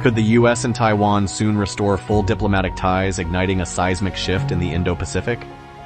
Could the US and Taiwan soon restore full diplomatic ties, igniting a seismic shift in the Indo-Pacific?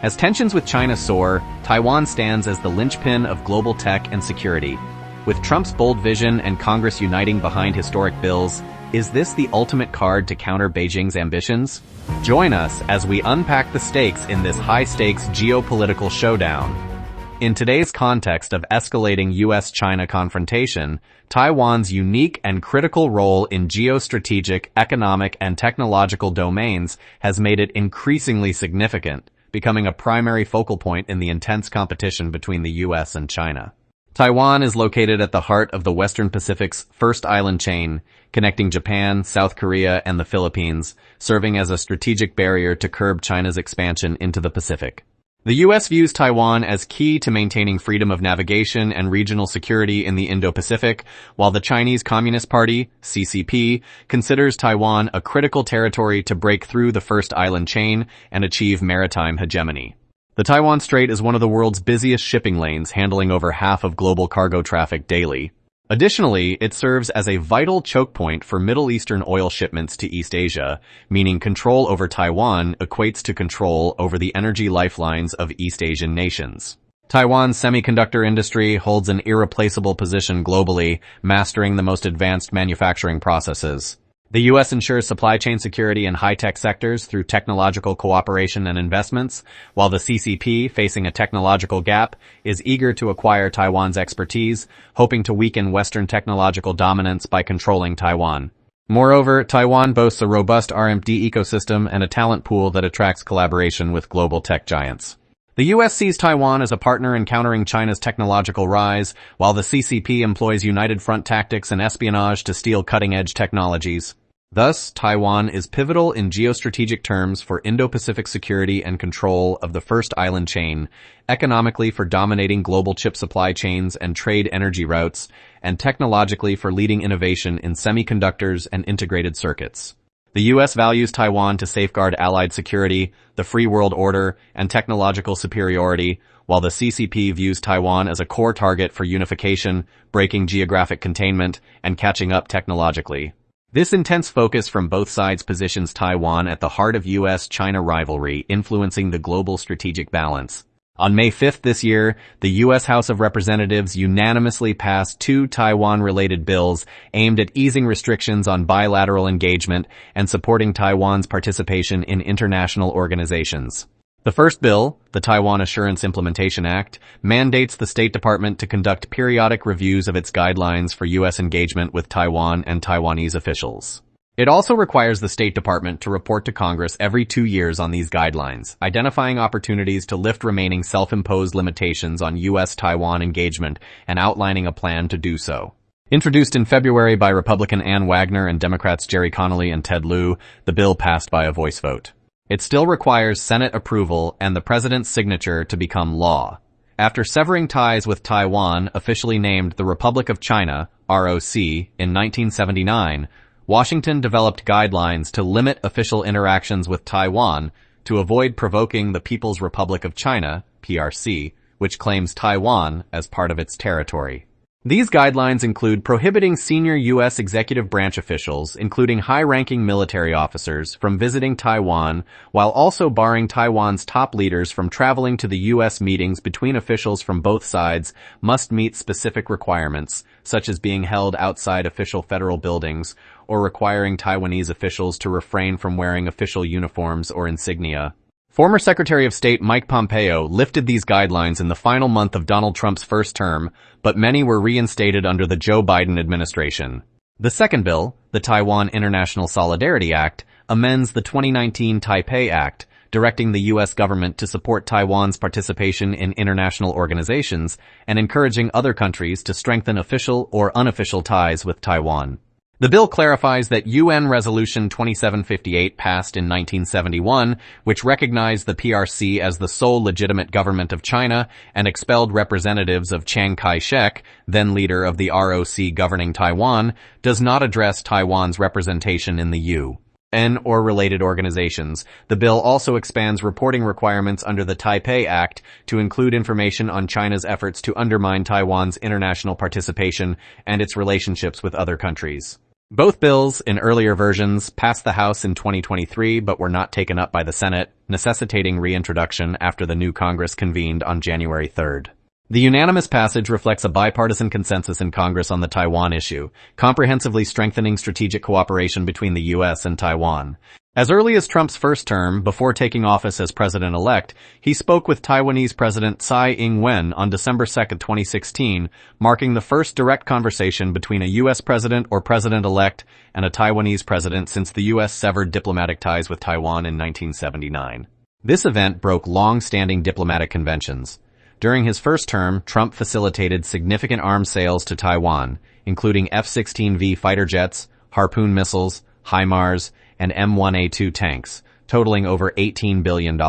As tensions with China soar, Taiwan stands as the linchpin of global tech and security. With Trump's bold vision and Congress uniting behind historic bills, is this the ultimate card to counter Beijing's ambitions? Join us as we unpack the stakes in this high-stakes geopolitical showdown. In today's context of escalating US-China confrontation, Taiwan's unique and critical role in geostrategic, economic, and technological domains has made it increasingly significant, becoming a primary focal point in the intense competition between the US and China. Taiwan is located at the heart of the Western Pacific's first island chain, connecting Japan, South Korea, and the Philippines, serving as a strategic barrier to curb China's expansion into the Pacific. The U.S. views Taiwan as key to maintaining freedom of navigation and regional security in the Indo-Pacific, while the Chinese Communist Party, CCP, considers Taiwan a critical territory to break through the first island chain and achieve maritime hegemony. The Taiwan Strait is one of the world's busiest shipping lanes, handling over half of global cargo traffic daily. Additionally, it serves as a vital choke point for Middle Eastern oil shipments to East Asia, meaning control over Taiwan equates to control over the energy lifelines of East Asian nations. Taiwan's semiconductor industry holds an irreplaceable position globally, mastering the most advanced manufacturing processes. The U.S. ensures supply chain security in high-tech sectors through technological cooperation and investments, while the CCP, facing a technological gap, is eager to acquire Taiwan's expertise, hoping to weaken Western technological dominance by controlling Taiwan. Moreover, Taiwan boasts a robust R&D ecosystem and a talent pool that attracts collaboration with global tech giants. The U.S. sees Taiwan as a partner in countering China's technological rise, while the CCP employs united front tactics and espionage to steal cutting-edge technologies. Thus, Taiwan is pivotal in geostrategic terms for Indo-Pacific security and control of the first island chain, economically for dominating global chip supply chains and trade energy routes, and technologically for leading innovation in semiconductors and integrated circuits. The U.S. values Taiwan to safeguard allied security, the free world order, and technological superiority, while the CCP views Taiwan as a core target for unification, breaking geographic containment, and catching up technologically. This intense focus from both sides positions Taiwan at the heart of U.S.-China rivalry, influencing the global strategic balance. On May 5th this year, the U.S. House of Representatives unanimously passed two Taiwan-related bills aimed at easing restrictions on bilateral engagement and supporting Taiwan's participation in international organizations. The first bill, the Taiwan Assurance Implementation Act, mandates the State Department to conduct periodic reviews of its guidelines for U.S. engagement with Taiwan and Taiwanese officials. It also requires the State Department to report to Congress every 2 years on these guidelines, identifying opportunities to lift remaining self-imposed limitations on U.S.-Taiwan engagement and outlining a plan to do so. Introduced in February by Republican Ann Wagner and Democrats Jerry Connolly and Ted Lieu, the bill passed by a voice vote. It still requires Senate approval and the President's signature to become law. After severing ties with Taiwan, officially named the Republic of China, ROC, in 1979, Washington developed guidelines to limit official interactions with Taiwan to avoid provoking the People's Republic of China, PRC, which claims Taiwan as part of its territory. These guidelines include prohibiting senior U.S. executive branch officials, including high-ranking military officers, from visiting Taiwan, while also barring Taiwan's top leaders from traveling to the U.S. Meetings between officials from both sides must meet specific requirements, such as being held outside official federal buildings, or requiring Taiwanese officials to refrain from wearing official uniforms or insignia. Former Secretary of State Mike Pompeo lifted these guidelines in the final month of Donald Trump's first term, but many were reinstated under the Joe Biden administration. The second bill, the Taiwan International Solidarity Act, amends the 2019 Taipei Act, directing the U.S. government to support Taiwan's participation in international organizations and encouraging other countries to strengthen official or unofficial ties with Taiwan. The bill clarifies that UN Resolution 2758 passed in 1971, which recognized the PRC as the sole legitimate government of China and expelled representatives of Chiang Kai-shek, then leader of the ROC governing Taiwan, does not address Taiwan's representation in the UN or related organizations. The bill also expands reporting requirements under the Taipei Act to include information on China's efforts to undermine Taiwan's international participation and its relationships with other countries. Both bills, in earlier versions, passed the House in 2023 but were not taken up by the Senate, necessitating reintroduction after the new Congress convened on January 3rd. The unanimous passage reflects a bipartisan consensus in Congress on the Taiwan issue, comprehensively strengthening strategic cooperation between the U.S. and Taiwan. As early as Trump's first term, before taking office as president-elect, he spoke with Taiwanese President Tsai Ing-wen on December 2, 2016, marking the first direct conversation between a U.S. president or president-elect and a Taiwanese president since the U.S. severed diplomatic ties with Taiwan in 1979. This event broke long-standing diplomatic conventions. During his first term, Trump facilitated significant arms sales to Taiwan, including F-16V fighter jets, Harpoon missiles, HIMARS, and M1A2 tanks, totaling over $18 billion.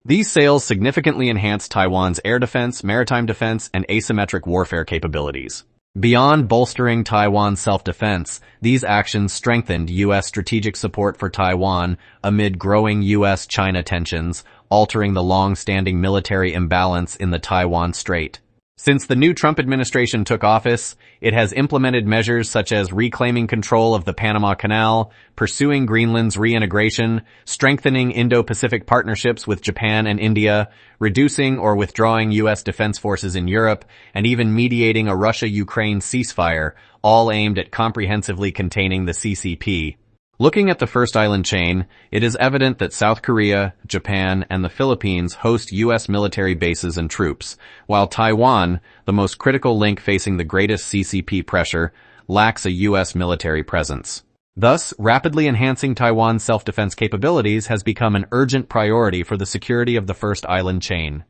These sales significantly enhanced Taiwan's air defense, maritime defense, and asymmetric warfare capabilities. Beyond bolstering Taiwan's self-defense, these actions strengthened U.S. strategic support for Taiwan amid growing U.S.-China tensions, altering the long-standing military imbalance in the Taiwan Strait. Since the new Trump administration took office, it has implemented measures such as reclaiming control of the Panama Canal, pursuing Greenland's reintegration, strengthening Indo-Pacific partnerships with Japan and India, reducing or withdrawing U.S. defense forces in Europe, and even mediating a Russia-Ukraine ceasefire, all aimed at comprehensively containing the CCP. Looking at the first island chain, it is evident that South Korea, Japan, and the Philippines host U.S. military bases and troops, while Taiwan, the most critical link facing the greatest CCP pressure, lacks a U.S. military presence. Thus, rapidly enhancing Taiwan's self-defense capabilities has become an urgent priority for the security of the first island chain.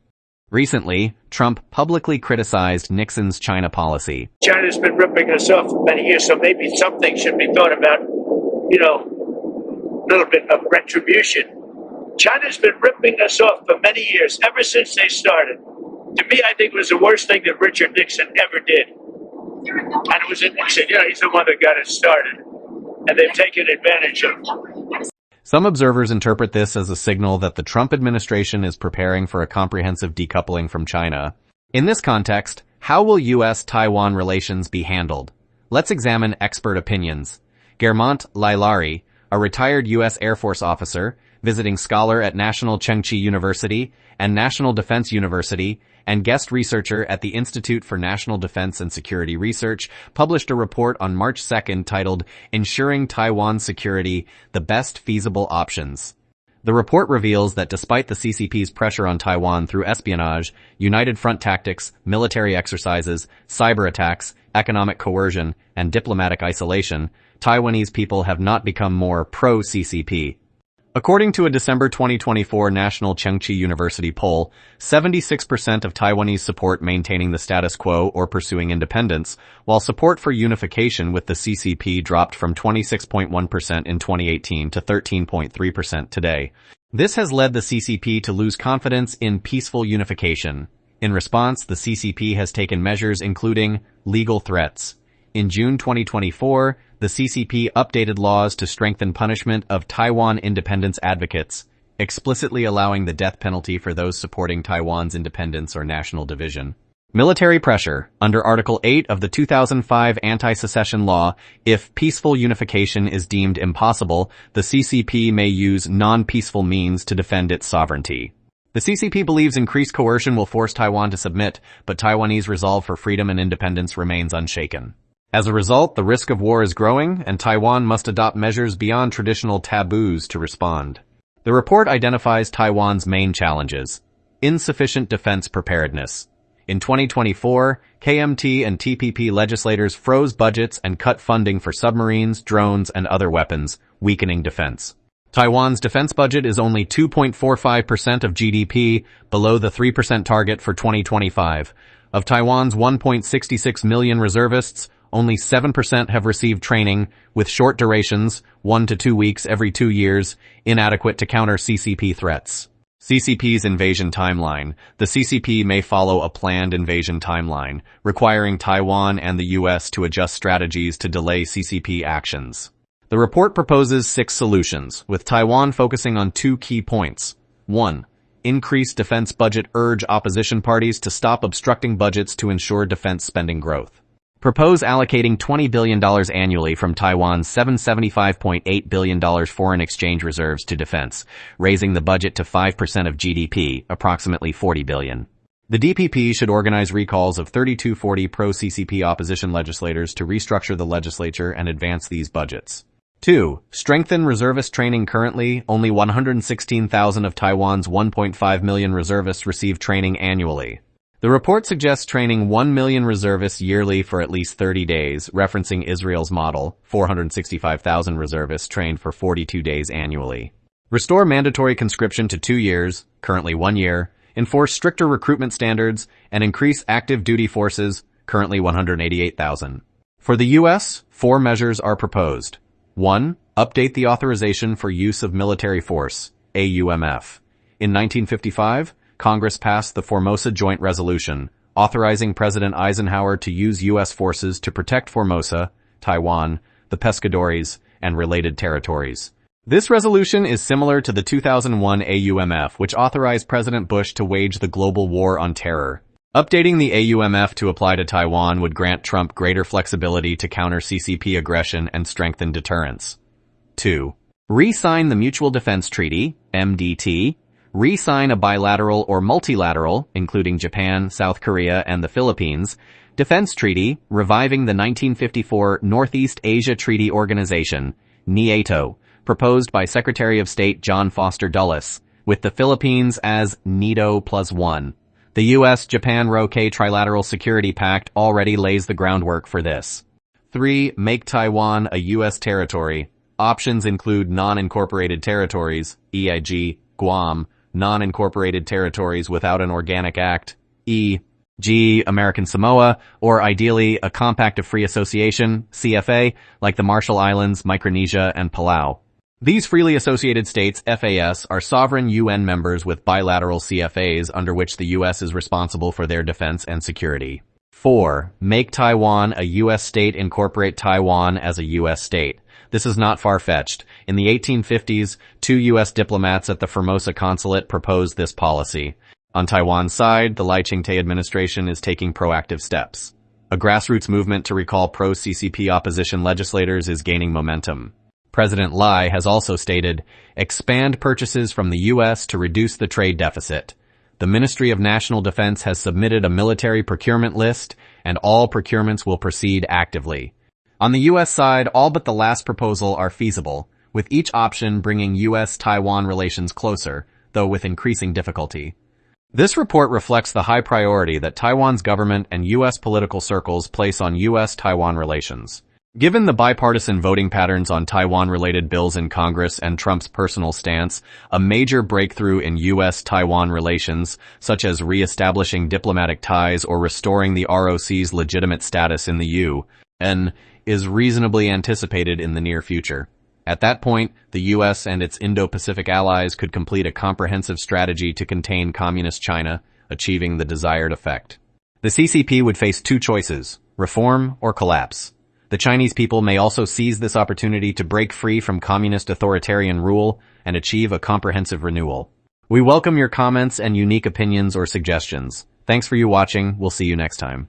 Recently, Trump publicly criticized Nixon's China policy. China's been ripping us off for many years, so maybe something should be thought about. A little bit of retribution. China's been ripping us off for many years, ever since they started. To me, I think it was the worst thing that Richard Nixon ever did. And it was Nixon, he's the one that got it started. And they've taken advantage of it. Some observers interpret this as a signal that the Trump administration is preparing for a comprehensive decoupling from China. In this context, how will U.S.-Taiwan relations be handled? Let's examine expert opinions. Germont Lailari, a retired U.S. Air Force officer, visiting scholar at National Chengchi University and National Defense University, and guest researcher at the Institute for National Defense and Security Research, published a report on March 2 titled Ensuring Taiwan's Security, the Best Feasible Options. The report reveals that despite the CCP's pressure on Taiwan through espionage, united front tactics, military exercises, cyber attacks, economic coercion, and diplomatic isolation, Taiwanese people have not become more pro-CCP. According to a December 2024 National Chengchi University poll, 76% of Taiwanese support maintaining the status quo or pursuing independence, while support for unification with the CCP dropped from 26.1% in 2018 to 13.3% today. This has led the CCP to lose confidence in peaceful unification. In response, the CCP has taken measures including legal threats. In June 2024, the CCP updated laws to strengthen punishment of Taiwan independence advocates, explicitly allowing the death penalty for those supporting Taiwan's independence or national division. Military pressure. Under Article 8 of the 2005 Anti-Secession Law, if peaceful unification is deemed impossible, the CCP may use non-peaceful means to defend its sovereignty. The CCP believes increased coercion will force Taiwan to submit, but Taiwanese resolve for freedom and independence remains unshaken. As a result, the risk of war is growing, and Taiwan must adopt measures beyond traditional taboos to respond. The report identifies Taiwan's main challenges. Insufficient defense preparedness. In 2024, KMT and TPP legislators froze budgets and cut funding for submarines, drones, and other weapons, weakening defense. Taiwan's defense budget is only 2.45% of GDP, below the 3% target for 2025. Of Taiwan's 1.66 million reservists, only 7% have received training, with short durations, 1 to 2 weeks every 2 years, inadequate to counter CCP threats. CCP's invasion timeline. The CCP may follow a planned invasion timeline, requiring Taiwan and the U.S. to adjust strategies to delay CCP actions. The report proposes 6 solutions, with Taiwan focusing on 2 key points. 1. Increase defense budget. Urge opposition parties to stop obstructing budgets to ensure defense spending growth. Propose allocating $20 billion annually from Taiwan's $775.8 billion foreign exchange reserves to defense, raising the budget to 5% of GDP, approximately $40 billion. The DPP should organize recalls of 3240 pro-CCP opposition legislators to restructure the legislature and advance these budgets. 2. Strengthen reservist training. Currently, only 116,000 of Taiwan's 1.5 million reservists receive training annually. The report suggests training 1 million reservists yearly for at least 30 days, referencing Israel's model, 465,000 reservists trained for 42 days annually. Restore mandatory conscription to 2 years, currently 1 year, enforce stricter recruitment standards, and increase active duty forces, currently 188,000. For the U.S., 4 measures are proposed. 1. Update the authorization for use of military force, AUMF. In 1955, Congress passed the Formosa Joint Resolution, authorizing President Eisenhower to use U.S. forces to protect Formosa, Taiwan, the Pescadores, and related territories. This resolution is similar to the 2001 AUMF, which authorized President Bush to wage the global war on terror. Updating the AUMF to apply to Taiwan would grant Trump greater flexibility to counter CCP aggression and strengthen deterrence. 2. Re-sign the Mutual Defense Treaty, MDT. Re-sign a bilateral or multilateral, including Japan, South Korea, and the Philippines, defense treaty, reviving the 1954 Northeast Asia Treaty Organization, NATO, proposed by Secretary of State John Foster Dulles, with the Philippines as NATO +1. The U.S.-Japan-ROK Trilateral Security Pact already lays the groundwork for this. 3. Make Taiwan a U.S. territory. Options include non-incorporated territories, e.g., Guam, non-incorporated territories without an organic act, e.g., American Samoa, or ideally a Compact of Free Association, CFA, like the Marshall Islands, Micronesia, and Palau. These freely associated states, FAS, are sovereign UN members with bilateral CFAs under which the U.S. is responsible for their defense and security. 4. Make Taiwan a U.S. state. Incorporate Taiwan as a U.S. state. This is not far-fetched. In the 1850s, 2 U.S. diplomats at the Formosa consulate proposed this policy. On Taiwan's side, the Lai Ching-te administration is taking proactive steps. A grassroots movement to recall pro-CCP opposition legislators is gaining momentum. President Lai has also stated, expand purchases from the U.S. to reduce the trade deficit. The Ministry of National Defense has submitted a military procurement list, and all procurements will proceed actively. On the U.S. side, all but the last proposal are feasible, with each option bringing U.S.-Taiwan relations closer, though with increasing difficulty. This report reflects the high priority that Taiwan's government and U.S. political circles place on U.S.-Taiwan relations. Given the bipartisan voting patterns on Taiwan-related bills in Congress and Trump's personal stance, a major breakthrough in U.S.-Taiwan relations, such as re-establishing diplomatic ties or restoring the ROC's legitimate status in the UN, is reasonably anticipated in the near future. At that point, the U.S. and its Indo-Pacific allies could complete a comprehensive strategy to contain Communist China, achieving the desired effect. The CCP would face 2 choices, reform or collapse. The Chinese people may also seize this opportunity to break free from communist authoritarian rule and achieve a comprehensive renewal. We welcome your comments and unique opinions or suggestions. Thanks for you watching. We'll see you next time.